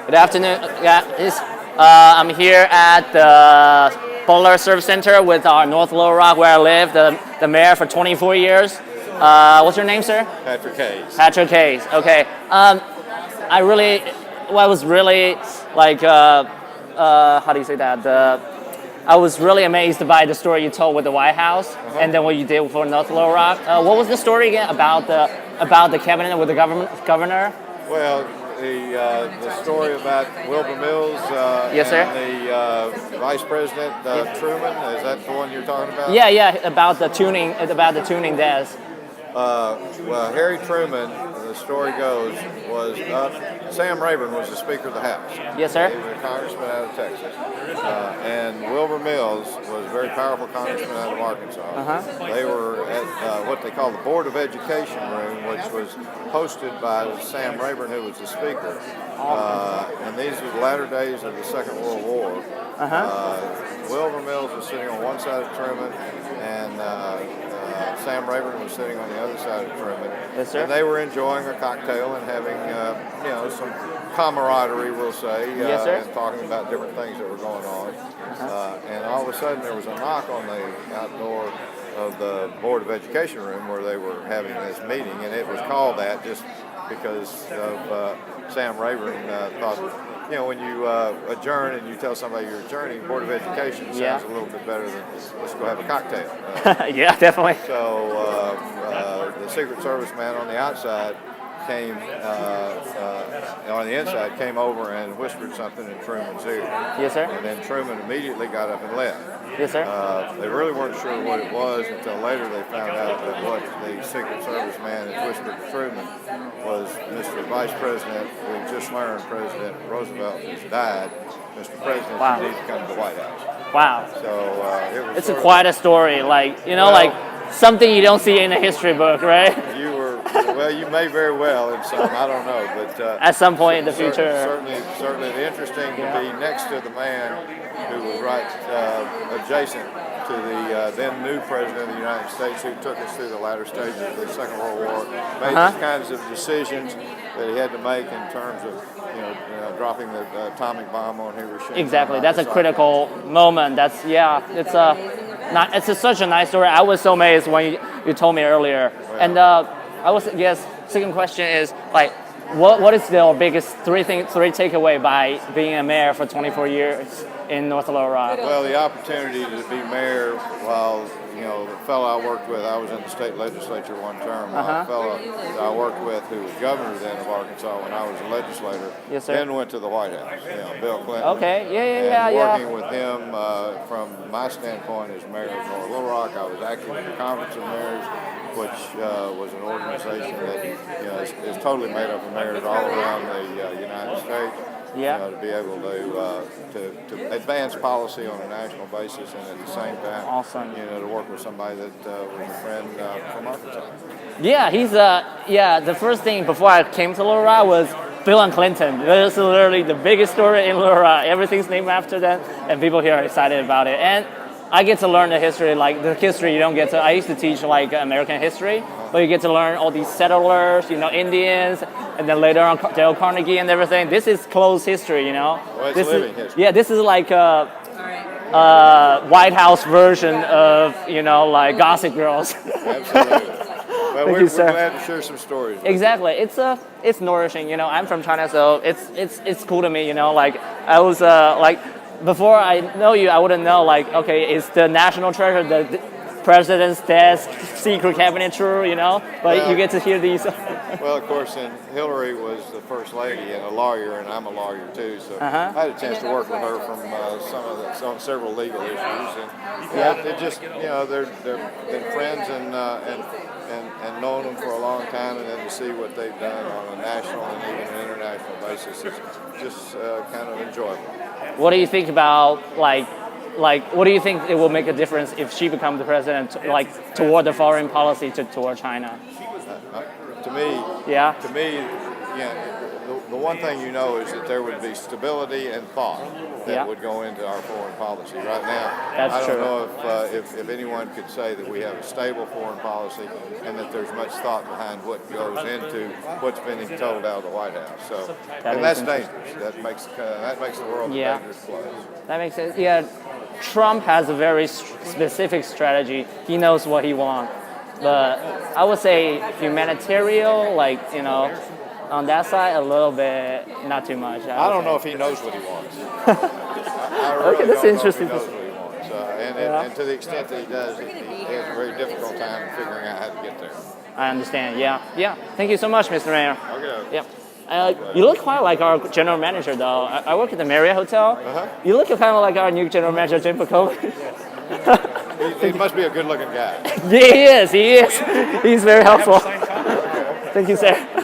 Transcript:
Good afternoon. I'm here at the Butler Service Center with our North Little Rock, where I live, the mayor for 24 years. What's your name, sir? Patrick Hayes. Patrick Hayes. Okay. I was really like, how do you say that? I was really amazed by the story you told with the White House, and then what you did for North Little Rock. What was the story again about the cabinet with the governor? Well, the story about Wilbur Mills Yes, sir. and the Vice President Truman, is that the one you're talking about? Yeah, about the tuning desk. Well, Harry Truman, the story goes, was Sam Rayburn was the Speaker of the House. Yes, sir. He was a congressman out of Texas. And Wilbur Mills was a very powerful congressman out of Arkansas. They were at what they call the Board of Education room, which was hosted by Sam Rayburn, who was the Speaker. And these were the latter days of the Second World War. Wilbur Mills was sitting on one side of Truman, and Sam Rayburn was sitting on the other side of Truman. Yes, sir. And they were enjoying a cocktail and having, some camaraderie, we'll say, Yes, sir. and talking about different things that were going on. And all of a sudden there was a knock on the outdoor of the Board of Education room where they were having this meeting, and it was called that just because of Sam Rayburn thought, when you adjourn and you tell somebody you're adjourning, Board of Education sounds a little bit better than let's go have a cocktail. Yeah, definitely. So the Secret Service man on the outside came, on the inside, came over and whispered something in Truman's ear. Yes, sir. And then Truman immediately got up and left. Yes, sir. They really weren't sure what it was until later they found out that what the Secret Service man had whispered to Truman was Mr. Vice President, who just learned President Roosevelt has died. Mr. President, you need to come to the White House. Wow. So it's quite a story, like something you don't see in a history book, right? You may very well in some, I don't know, but at some point in the future. Certainly interesting to be next to the man who was right adjacent to the then new President of the United States, who took us through the latter stages of the Second World War, made these kinds of decisions that he had to make in terms of dropping the atomic bomb on Hiroshima. Exactly, that's a critical moment. It's such a nice story. I was so amazed when you told me earlier. Well, and second question is what is the biggest three takeaway by being a mayor for 24 years in North Little Rock? Well, the opportunity to be mayor while, the fellow I worked with, I was in the state legislature one term, the fellow that I worked with who was governor then of Arkansas when I was a legislator, then went to the White House, Bill Clinton. Okay, Working with him from my standpoint as mayor of North Little Rock, I was active in the Conference of Mayors, which was an organization that is totally made up of mayors all around the United States. To be able to advance policy on a national basis, and at the same time, to work with somebody that was a friend from Arkansas. Yeah, he's the first thing before I came to Little Rock was Bill and Clinton. This is literally the biggest story in Little Rock. Everything's named after them, and people here are excited about it. And I get to learn the history, you don't get to. I used to teach American history, but you get to learn all these settlers, Indians, and then later on Dale Carnegie and everything. This is closed history, Well, it's living history. Yeah, this is like a White House version of Gossip Girls. Absolutely. Well, we're glad to share some stories. Exactly. It's nourishing. I'm from China, so it's cool to me. I was before I know you, I wouldn't know, it's the national treasure, the president's desk, secret cabinet true, but you get to hear these. Well, of course, and Hillary was the first lady and a lawyer, and I'm a lawyer too, so I had a chance to work with her from several legal issues, and they just, they've been friends and known them for a long time, and then to see what they've done on a national and even an international basis is just kind of enjoyable. What do you think about what do you think it will make a difference if she becomes the president, toward the foreign policy toward China? To me, the one thing you know is that there would be stability and thought that Yeah. would go into our foreign policy. Right now, That's I don't true. know if anyone could say that we have a stable foreign policy and that there's much thought behind what goes into what's being told out of the White House. So, That and is that's interesting. dangerous. That makes the world Yeah. a dangerous place. That makes sense. Yeah, Trump has a very specific strategy. He knows what he wants. But I would say humanitarian, like, on that side, a little bit, not too much. I don't know if he knows what he wants. I really Okay, that's don't interesting. know if he knows what he wants. And to the extent that he does, he has a very difficult time figuring out how to get there. I understand. Yeah. Thank you so much, Mr. Mayor. Okay. Yep. You look quite like our general manager, though. I work at the Marriott Hotel. You look kind of like our new general manager, Jim Pacoli. He must be a good-looking guy. Yeah, he is. He is. He's very helpful. Thank you, sir.